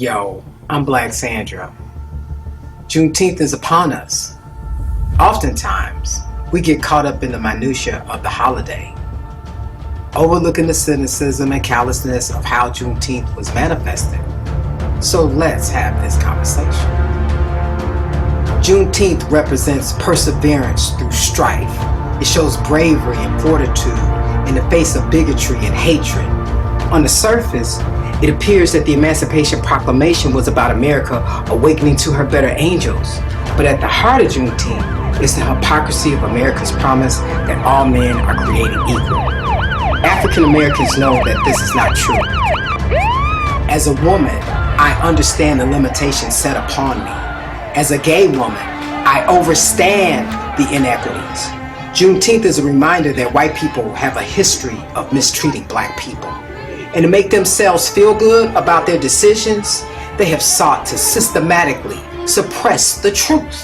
Yo, I'm Black Sandra. Juneteenth is upon us. Oftentimes, we get caught up in the minutiae of the holiday, overlooking the cynicism and callousness of how Juneteenth was manifested. So let's have this conversation. Juneteenth represents perseverance through strife. It shows bravery and fortitude in the face of bigotry and hatred. On the surface, it appears that the Emancipation Proclamation was about America awakening to her better angels. But at the heart of Juneteenth is the hypocrisy of America's promise that all men are created equal. African Americans know that this is not true. As a woman, I understand the limitations set upon me. As a gay woman, I understand the inequities. Juneteenth is a reminder that white people have a history of mistreating black people. And to make themselves feel good about their decisions, they have sought to systematically suppress the truth.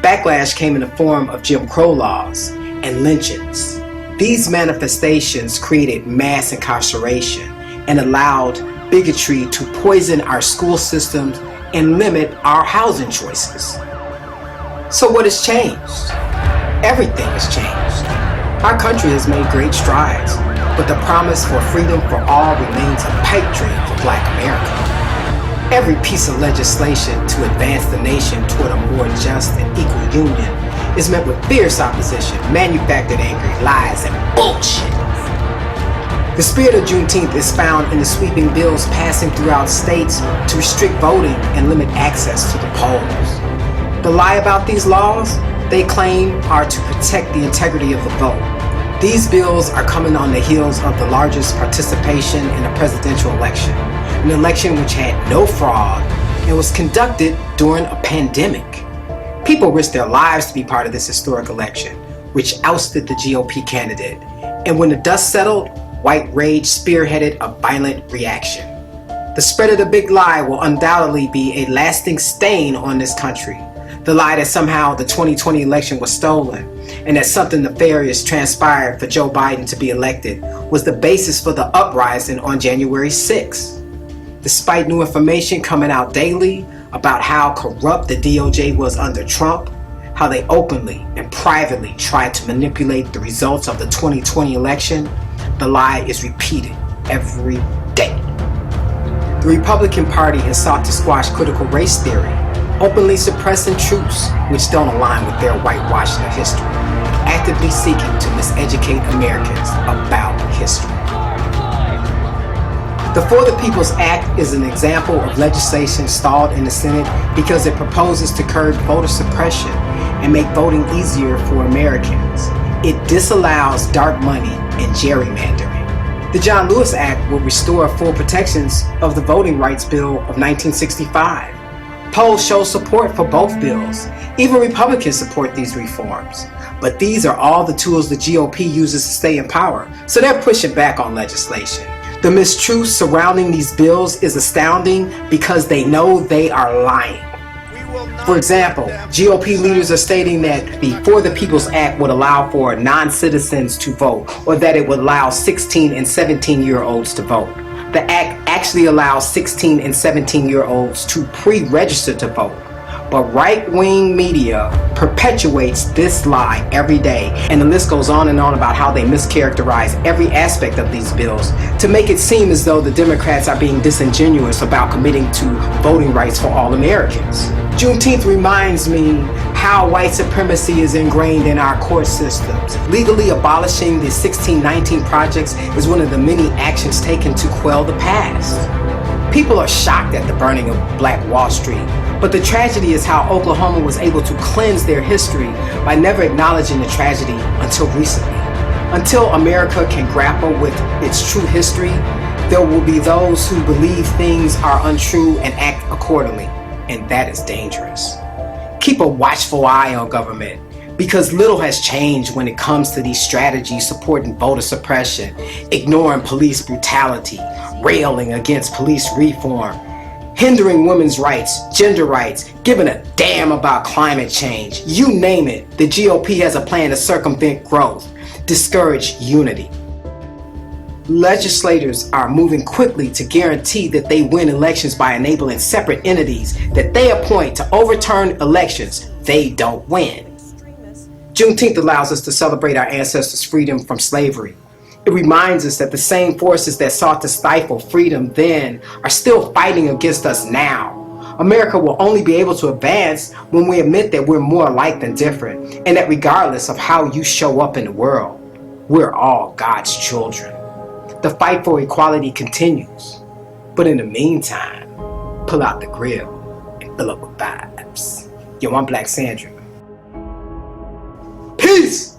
Backlash came in the form of Jim Crow laws and lynchings. These manifestations created mass incarceration and allowed bigotry to poison our school systems and limit our housing choices. So what has changed? Everything has changed. Our country has made great strides, but the promise for freedom for all remains a pipe dream for Black America. Every piece of legislation to advance the nation toward a more just and equal union is met with fierce opposition, manufactured anger, lies, and bullshit. The spirit of Juneteenth is found in the sweeping bills passing throughout states to restrict voting and limit access to the polls. The lie about these laws, they claim, are to protect the integrity of the vote. These bills are coming on the heels of the largest participation in a presidential election, an election which had no fraud and was conducted during a pandemic. People risked their lives to be part of this historic election, which ousted the GOP candidate. And when the dust settled, white rage spearheaded a violent reaction. The spread of the big lie will undoubtedly be a lasting stain on this country. The lie that somehow the 2020 election was stolen and that something nefarious transpired for Joe Biden to be elected was the basis for the uprising on January 6th. Despite new information coming out daily about how corrupt the DOJ was under Trump, how they openly and privately tried to manipulate the results of the 2020 election, the lie is repeated every day. The Republican Party has sought to squash critical race theory, openly suppressing truths which don't align with their whitewashing of history, actively seeking to miseducate Americans about history. The For the People's Act is an example of legislation stalled in the Senate because it proposes to curb voter suppression and make voting easier for Americans. It disallows dark money and gerrymandering. The John Lewis Act will restore full protections of the Voting Rights Bill of 1965. Polls show support for both bills. Even Republicans support these reforms. But these are all the tools the GOP uses to stay in power, so they're pushing back on legislation. The mistruth surrounding these bills is astounding because they know they are lying. For example, GOP leaders are stating that the For the People's Act would allow for non-citizens to vote, or that it would allow 16 and 17-year-olds to vote. The act actually allows 16 and 17-year-olds to pre-register to vote. But right-wing media perpetuates this lie every day, and the list goes on and on about how they mischaracterize every aspect of these bills to make it seem as though the Democrats are being disingenuous about committing to voting rights for all Americans. Juneteenth reminds me how white supremacy is ingrained in our court systems. Legally abolishing the 1619 projects is one of the many actions taken to quell the past. People are shocked at the burning of Black Wall Street, but the tragedy is how Oklahoma was able to cleanse their history by never acknowledging the tragedy until recently. Until America can grapple with its true history, there will be those who believe things are untrue and act accordingly, and that is dangerous. Keep a watchful eye on government, because little has changed when it comes to these strategies supporting voter suppression, ignoring police brutality, railing against police reform, hindering women's rights, gender rights, giving a damn about climate change. You name it, the GOP has a plan to circumvent growth, discourage unity. Legislators are moving quickly to guarantee that they win elections by enabling separate entities that they appoint to overturn elections they don't win. Juneteenth allows us to celebrate our ancestors' freedom from slavery. It reminds us that the same forces that sought to stifle freedom then are still fighting against us now. America will only be able to advance when we admit that we're more alike than different, and that regardless of how you show up in the world, we're all God's children. The fight for equality continues. But in the meantime, pull out the grill and fill up with vibes. Yo, I'm Black Sandra. Peace!